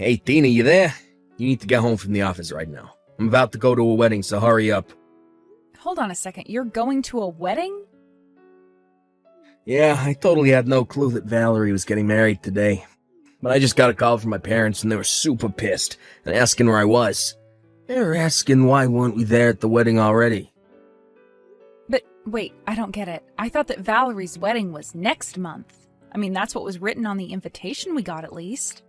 Hey, Tina, you there? You need to get home from the office right now. I'm about to go to a wedding, so hurry up. Hold on a second, you're going to a wedding? Yeah, I totally had no clue that Valerie was getting married today. But I just got a call from my parents and they were super pissed and asking where I was. They were asking why weren't we there at the wedding already. But wait, I don't get it. I thought that Valerie's wedding was next month. I mean, that's what was written on the invitation we got at least.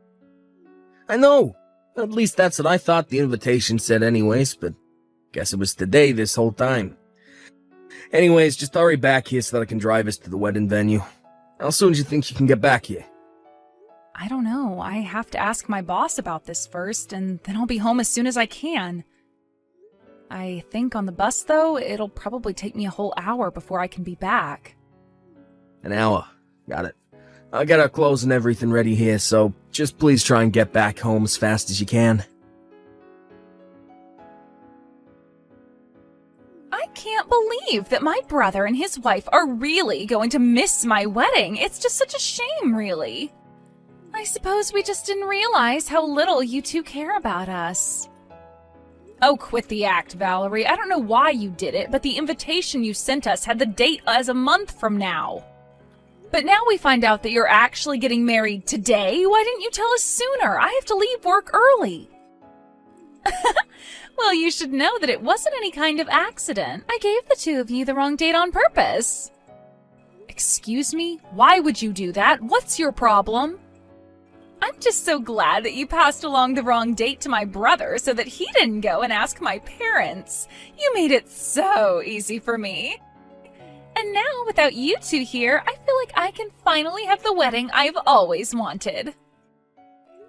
I know. At least that's what I thought the invitation said anyways, but guess it was today this whole time. Anyways, just hurry back here so that I can drive us to the wedding venue. How soon do you think you can get back here? I don't know. I have to ask my boss about this first, and then I'll be home as soon as I can. I think on the bus, though, it'll probably take me a whole hour before I can be back. An hour. Got it. I got our clothes and everything ready here, so just please try and get back home as fast as you can. I can't believe that my brother and his wife are really going to miss my wedding. It's just such a shame, really. I suppose we just didn't realize how little you two care about us. Oh, quit the act, Valerie. I don't know why you did it, but the invitation you sent us had the date as a month from now. But now we find out that you're actually getting married today. Why didn't you tell us sooner? I have to leave work early. Well, you should know that it wasn't any kind of accident. I gave the two of you the wrong date on purpose. Excuse me? Why would you do that? What's your problem? I'm just so glad that you passed along the wrong date to my brother so that he didn't go and ask my parents. You made it so easy for me. And now, without you two here, I feel like I can finally have the wedding I've always wanted.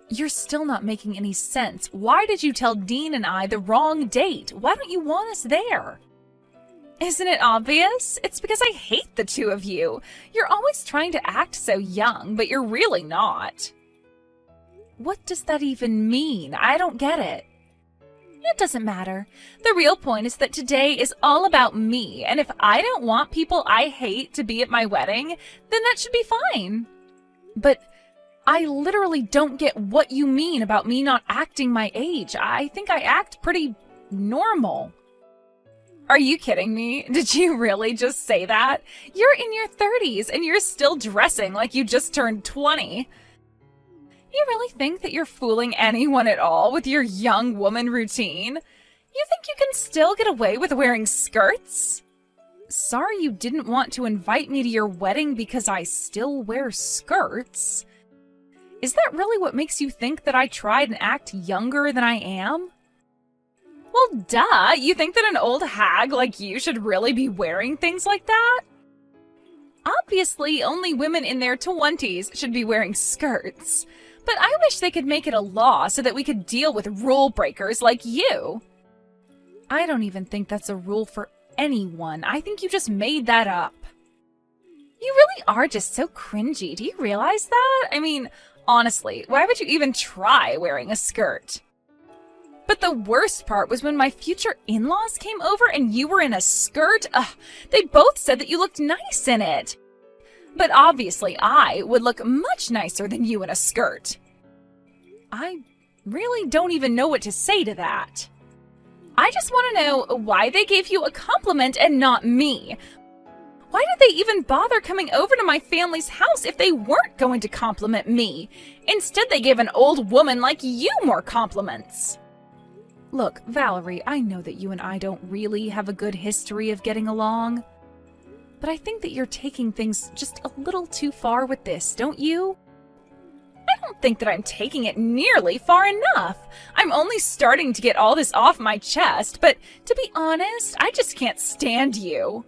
You're still not making any sense. Why did you tell Dean and I the wrong date? Why don't you want us there? Isn't it obvious? It's because I hate the two of you. You're always trying to act so young, but you're really not. What does that even mean? I don't get it. It doesn't matter. The real point is that today is all about me, and if I don't want people I hate to be at my wedding, then that should be fine. But I literally don't get what you mean about me not acting my age. I think I act pretty normal. Are you kidding me? Did you really just say that? You're in your 30s and you're still dressing like you just turned 20. You really think that you're fooling anyone at all with your young woman routine? You think you can still get away with wearing skirts? Sorry you didn't want to invite me to your wedding because I still wear skirts. Is that really what makes you think that I tried and act younger than I am? Well, duh, you think that an old hag like you should really be wearing things like that? Obviously, only women in their 20s should be wearing skirts. But I wish they could make it a law so that we could deal with rule breakers like you. I don't even think that's a rule for anyone. I think you just made that up. You really are just so cringy. Do you realize that? I mean, honestly, why would you even try wearing a skirt? But the worst part was when my future in-laws came over and you were in a skirt. They both said that you looked nice in it. But obviously I would look much nicer than you in a skirt. I really don't even know what to say to that. I just want to know why they gave you a compliment and not me. Why did they even bother coming over to my family's house if they weren't going to compliment me? Instead, they gave an old woman like you more compliments. Look, Valerie, I know that you and I don't really have a good history of getting along. But I think that you're taking things just a little too far with this, don't you? I don't think that I'm taking it nearly far enough. I'm only starting to get all this off my chest, but to be honest, I just can't stand you.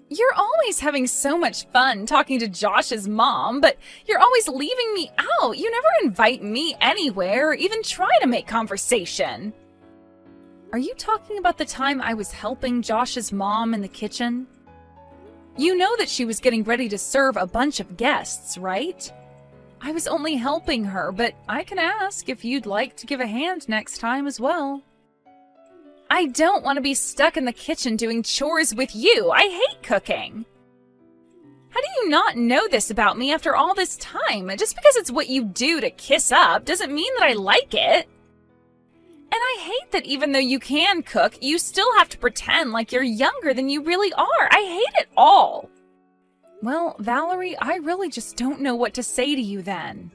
You're always having so much fun talking to Josh's mom, but you're always leaving me out. You never invite me anywhere or even try to make conversation. Are you talking about the time I was helping Josh's mom in the kitchen? You know that she was getting ready to serve a bunch of guests, right? I was only helping her, but I can ask if you'd like to give a hand next time as well. I don't want to be stuck in the kitchen doing chores with you. I hate cooking. How do you not know this about me after all this time? Just because it's what you do to kiss up doesn't mean that I like it. And I hate that even though you can cook, you still have to pretend like you're younger than you really are. I hate it all. Well, Valerie, I really just don't know what to say to you then.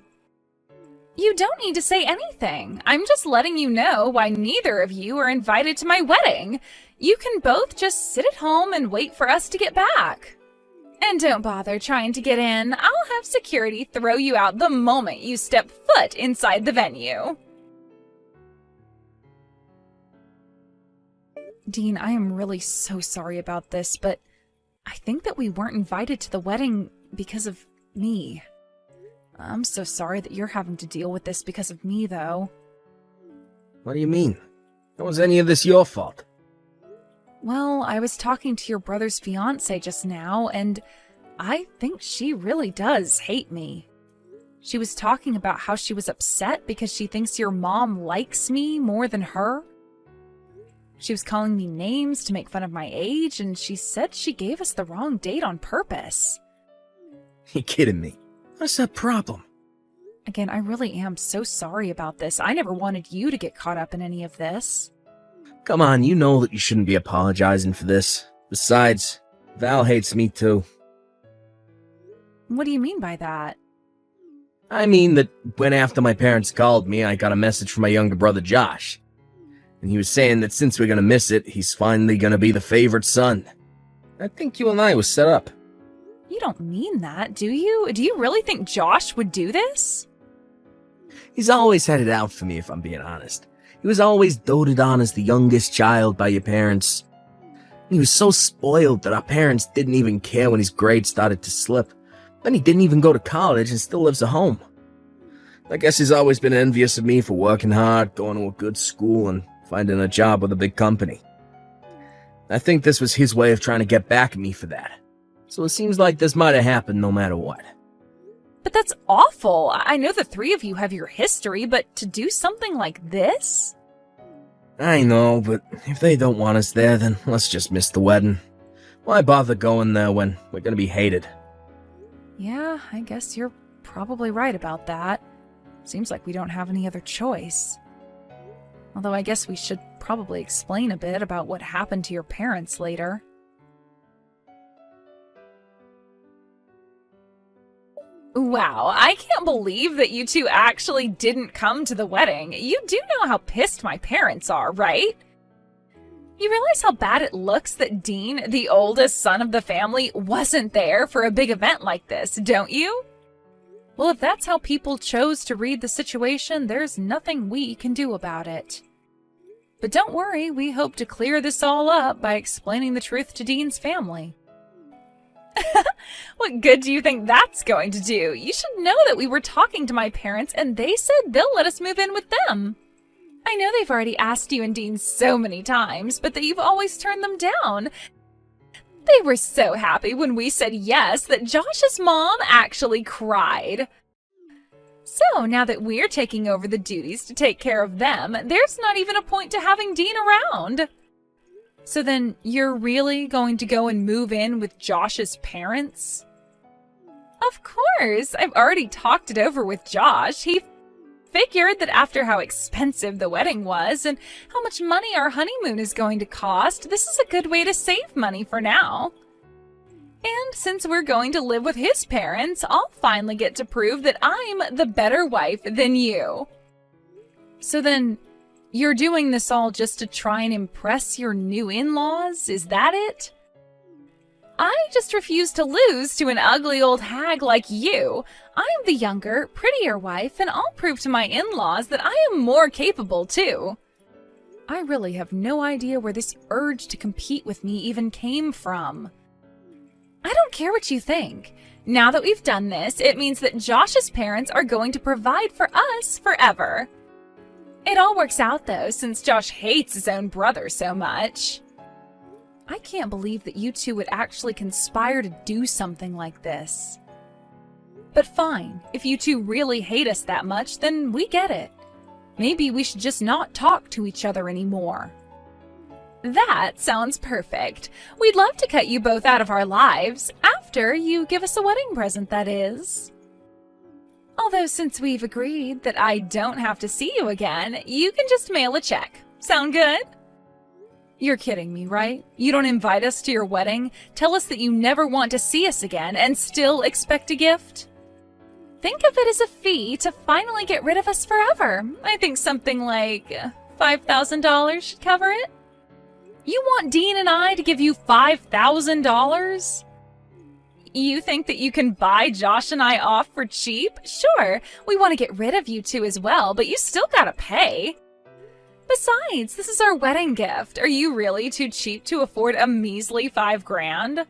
You don't need to say anything. I'm just letting you know why neither of you are invited to my wedding. You can both just sit at home and wait for us to get back. And don't bother trying to get in. I'll have security throw you out the moment you step foot inside the venue. Dean, I am really so sorry about this, but I think that we weren't invited to the wedding because of me. I'm so sorry that you're having to deal with this because of me, though. What do you mean? How was any of this your fault? Well, I was talking to your brother's fiancée just now, and I think she really does hate me. She was talking about how she was upset because she thinks your mom likes me more than her. She was calling me names to make fun of my age, and she said she gave us the wrong date on purpose. You kidding me? What's that problem? Again, I really am so sorry about this. I never wanted you to get caught up in any of this. Come on, you know that you shouldn't be apologizing for this. Besides, Val hates me too. What do you mean by that? I mean that when after my parents called me, I got a message from my younger brother Josh. And he was saying that since we're gonna miss it, he's finally gonna be the favorite son. I think you and I was set up. You don't mean that, do you? Do you really think Josh would do this? He's always had it out for me, if I'm being honest. He was always doted on as the youngest child by your parents. He was so spoiled that our parents didn't even care when his grades started to slip. Then he didn't even go to college and still lives at home. I guess he's always been envious of me for working hard, going to a good school, and finding a job with a big company. I think this was his way of trying to get back at me for that. So it seems like this might have happened no matter what. But that's awful. I know the three of you have your history, but to do something like this? I know, but if they don't want us there, then let's just miss the wedding. Why bother going there when we're gonna be hated? Yeah, I guess you're probably right about that. Seems like we don't have any other choice. Although I guess we should probably explain a bit about what happened to your parents later. Wow, I can't believe that you two actually didn't come to the wedding. You do know how pissed my parents are, right? You realize how bad it looks that Dean, the oldest son of the family, wasn't there for a big event like this, don't you? Well, if that's how people chose to read the situation, there's nothing we can do about it. But don't worry, we hope to clear this all up by explaining the truth to Dean's family. What good do you think that's going to do? You should know that we were talking to my parents and they said they'll let us move in with them. I know they've already asked you and Dean so many times, but that you've always turned them down. They were so happy when we said yes that Josh's mom actually cried. So now that we're taking over the duties to take care of them, there's not even a point to having Dean around. So then you're really going to go and move in with Josh's parents? Of course, I've already talked it over with Josh. He figured that after how expensive the wedding was and how much money our honeymoon is going to cost, this is a good way to save money for now. And since we're going to live with his parents, I'll finally get to prove that I'm the better wife than you. So then, you're doing this all just to try and impress your new in-laws? Is that it? I just refuse to lose to an ugly old hag like you. I'm the younger, prettier wife, and I'll prove to my in-laws that I am more capable too. I really have no idea where this urge to compete with me even came from. I don't care what you think. Now that we've done this, it means that Josh's parents are going to provide for us forever. It all works out though, since Josh hates his own brother so much. I can't believe that you two would actually conspire to do something like this. But fine, if you two really hate us that much, then we get it. Maybe we should just not talk to each other anymore. That sounds perfect. We'd love to cut you both out of our lives. After after you give us a wedding present, that is. Although since we've agreed that I don't have to see you again, you can just mail a check. Sound good? You're kidding me, right? You don't invite us to your wedding, tell us that you never want to see us again, and still expect a gift? Think of it as a fee to finally get rid of us forever. I think something like $5,000 should cover it. You want Dean and I to give you $5,000? You think that you can buy Josh and I off for cheap? Sure, we want to get rid of you two as well, but you still gotta pay. Besides, this is our wedding gift. Are you really too cheap to afford a measly $5,000?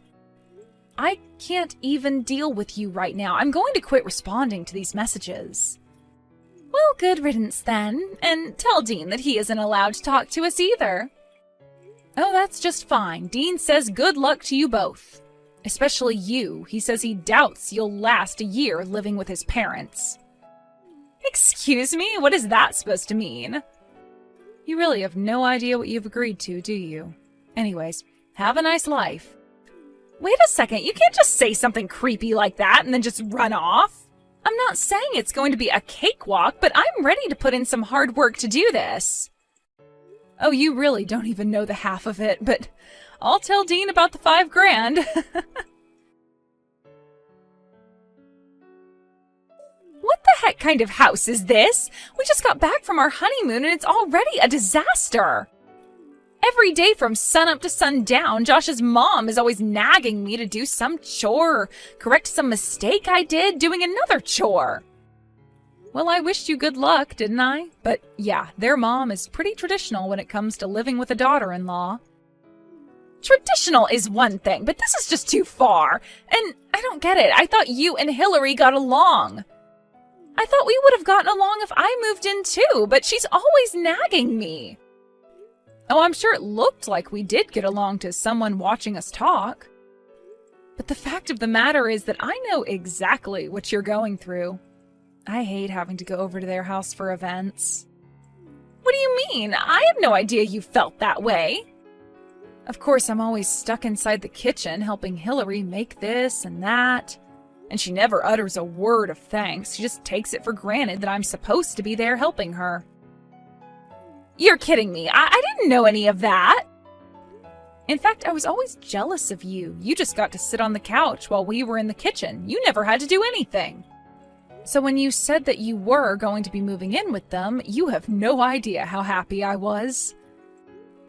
I can't even deal with you right now. I'm going to quit responding to these messages. Well, good riddance then, and tell Dean that he isn't allowed to talk to us either. Oh, that's just fine. Dean says good luck to you both. Especially you. He says he doubts you'll last a year living with his parents. Excuse me? What is that supposed to mean? You really have no idea what you've agreed to, do you? Anyways, have a nice life. Wait a second, you can't just say something creepy like that and then just run off. I'm not saying it's going to be a cakewalk, but I'm ready to put in some hard work to do this. Oh, you really don't even know the half of it, but I'll tell Dean about the $5,000. What the heck kind of house is this? We just got back from our honeymoon and it's already a disaster. Every day from sunup to sundown, Josh's mom is always nagging me to do some chore or correct some mistake I did doing another chore. Well, I wished you good luck, didn't I? But yeah, their mom is pretty traditional when it comes to living with a daughter-in-law. Traditional is one thing, but this is just too far. And I don't get it. I thought you and Hillary got along. I thought we would have gotten along if I moved in too, but she's always nagging me. Oh, I'm sure it looked like we did get along to someone watching us talk. But the fact of the matter is that I know exactly what you're going through. I hate having to go over to their house for events. What do you mean? I have no idea you felt that way. Of course, I'm always stuck inside the kitchen helping Hillary make this and that. And she never utters a word of thanks. She just takes it for granted that I'm supposed to be there helping her. You're kidding me. I didn't know any of that. In fact, I was always jealous of you. You just got to sit on the couch while we were in the kitchen. You never had to do anything. So when you said that you were going to be moving in with them, you have no idea how happy I was.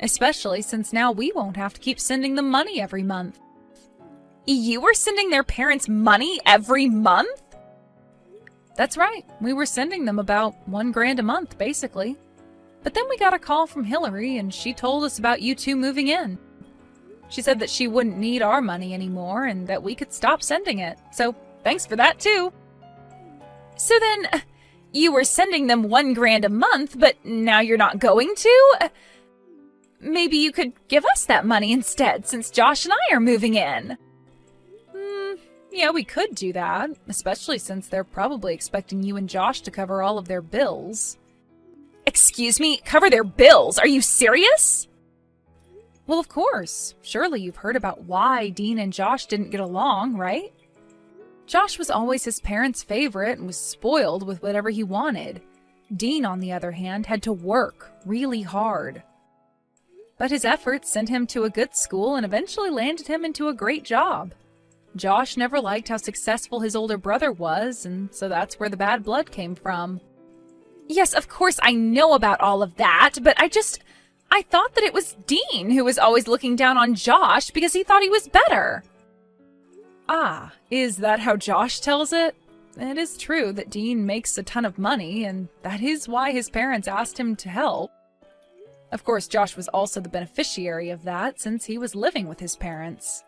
Especially since now we won't have to keep sending them money every month. You were sending their parents money every month? That's right. We were sending them about $1,000 a month, basically. But then we got a call from Hillary, and she told us about you two moving in. She said that she wouldn't need our money anymore, and that we could stop sending it. So, thanks for that, too. So then, you were sending them $1,000 a month, but now you're not going to? Maybe you could give us that money instead, since Josh and I are moving in. Yeah, we could do that, especially since they're probably expecting you and Josh to cover all of their bills. Excuse me, cover their bills? Are you serious? Well, of course. Surely you've heard about why Dean and Josh didn't get along, right? Josh was always his parents' favorite and was spoiled with whatever he wanted. Dean, on the other hand, had to work really hard. But his efforts sent him to a good school and eventually landed him into a great job. Josh never liked how successful his older brother was, and so that's where the bad blood came from. Yes, of course I know about all of that, but I thought that it was Dean who was always looking down on Josh because he thought he was better. Ah, is that how Josh tells it? It is true that Dean makes a ton of money, and that is why his parents asked him to help. Of course, Josh was also the beneficiary of that since he was living with his parents.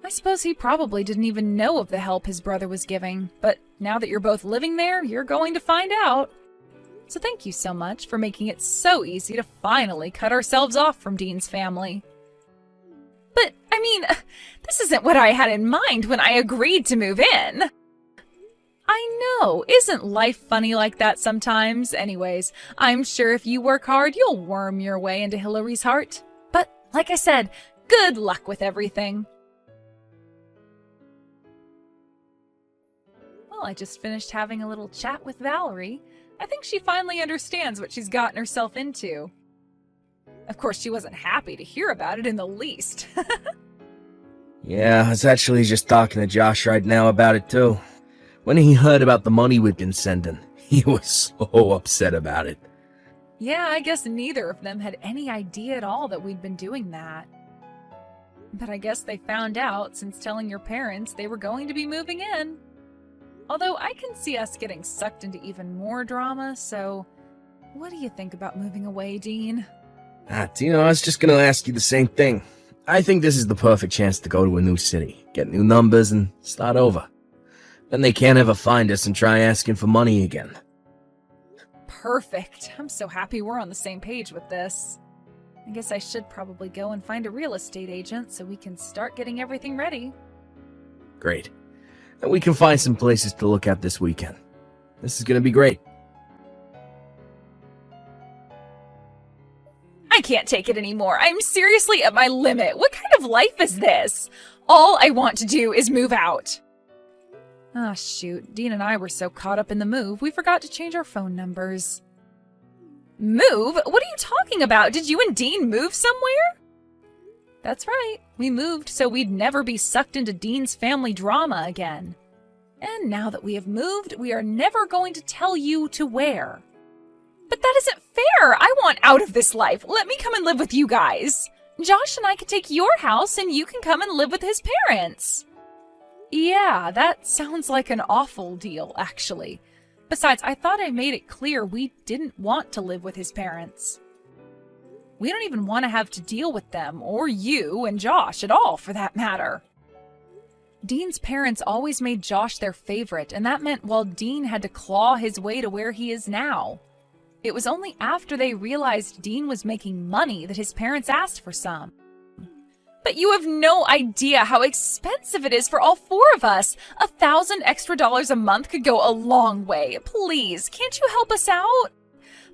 I suppose he probably didn't even know of the help his brother was giving, but now that you're both living there, you're going to find out. So thank you so much for making it so easy to finally cut ourselves off from Dean's family. But, I mean, this isn't what I had in mind when I agreed to move in. I know, isn't life funny like that sometimes? Anyways, I'm sure if you work hard, you'll worm your way into Hillary's heart. But, like I said, good luck with everything. Well, I just finished having a little chat with Valerie. I think she finally understands what she's gotten herself into. Of course, she wasn't happy to hear about it in the least. Yeah, I was actually just talking to Josh right now about it too. When he heard about the money we've been sending, he was so upset about it. Yeah, I guess neither of them had any idea at all that we'd been doing that. But I guess they found out since telling your parents they were going to be moving in. Although I can see us getting sucked into even more drama, so what do you think about moving away, Dean? Tino, I was just gonna ask you the same thing. I think this is the perfect chance to go to a new city, get new numbers, and start over. Then they can't ever find us and try asking for money again. Perfect. I'm so happy we're on the same page with this. I guess I should probably go and find a real estate agent so we can start getting everything ready. Great. And we can find some places to look at this weekend. This is gonna be great. I can't take it anymore. I'm seriously at my limit. What kind of life is this? All I want to do is move out. Ah, shoot. Dean and I were so caught up in the move, we forgot to change our phone numbers. Move? What are you talking about? Did you and Dean move somewhere? That's right. We moved so we'd never be sucked into Dean's family drama again. And now that we have moved, we are never going to tell you to where. But that isn't fair! I want out of this life! Let me come and live with you guys! Josh and I can take your house and you can come and live with his parents! Yeah, that sounds like an awful deal, actually. Besides, I thought I made it clear we didn't want to live with his parents. We don't even want to have to deal with them, or you and Josh at all, for that matter. Dean's parents always made Josh their favorite, and that meant while Dean had to claw his way to where he is now. It was only after they realized Dean was making money that his parents asked for some. But you have no idea how expensive it is for all four of us. $1,000 extra a month could go a long way. Please, can't you help us out?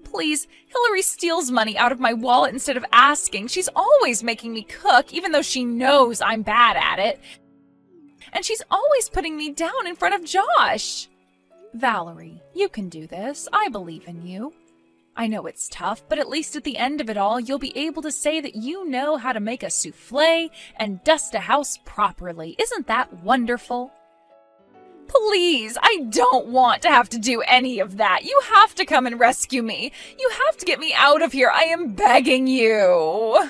Please, Hillary steals money out of my wallet instead of asking. She's always making me cook, even though she knows I'm bad at it. And she's always putting me down in front of Josh. Valerie, you can do this. I believe in you. I know it's tough, but at least at the end of it all, you'll be able to say that you know how to make a souffle and dust a house properly. Isn't that wonderful? Please, I don't want to have to do any of that. You have to come and rescue me. You have to get me out of here. I am begging you.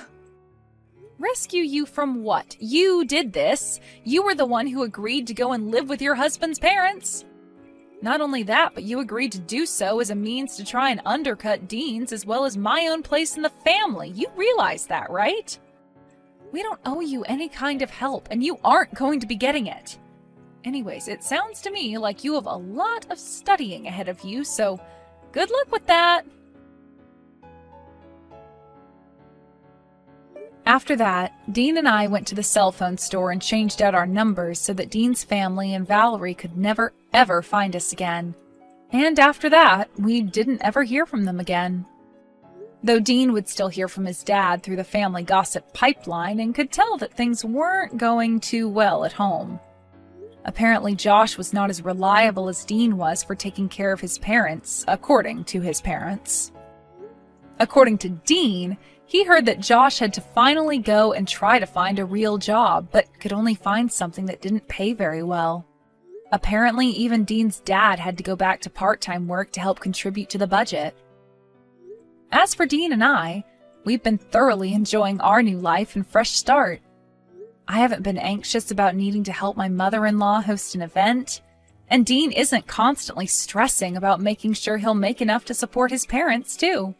Rescue you from what? You did this. You were the one who agreed to go and live with your husband's parents. Not only that, but you agreed to do so as a means to try and undercut Dean's as well as my own place in the family. You realize that, right? We don't owe you any kind of help, and you aren't going to be getting it. Anyways, it sounds to me like you have a lot of studying ahead of you, so good luck with that. After that, Dean and I went to the cell phone store and changed out our numbers so that Dean's family and Valerie could never, ever find us again. And after that, we didn't ever hear from them again. Though Dean would still hear from his dad through the family gossip pipeline and could tell that things weren't going too well at home. Apparently, Josh was not as reliable as Dean was for taking care of his parents, according to his parents. According to Dean, he heard that Josh had to finally go and try to find a real job, but could only find something that didn't pay very well. Apparently, even Dean's dad had to go back to part-time work to help contribute to the budget. As for Dean and I, we've been thoroughly enjoying our new life and fresh start. I haven't been anxious about needing to help my mother-in-law host an event, and Dean isn't constantly stressing about making sure he'll make enough to support his parents, too.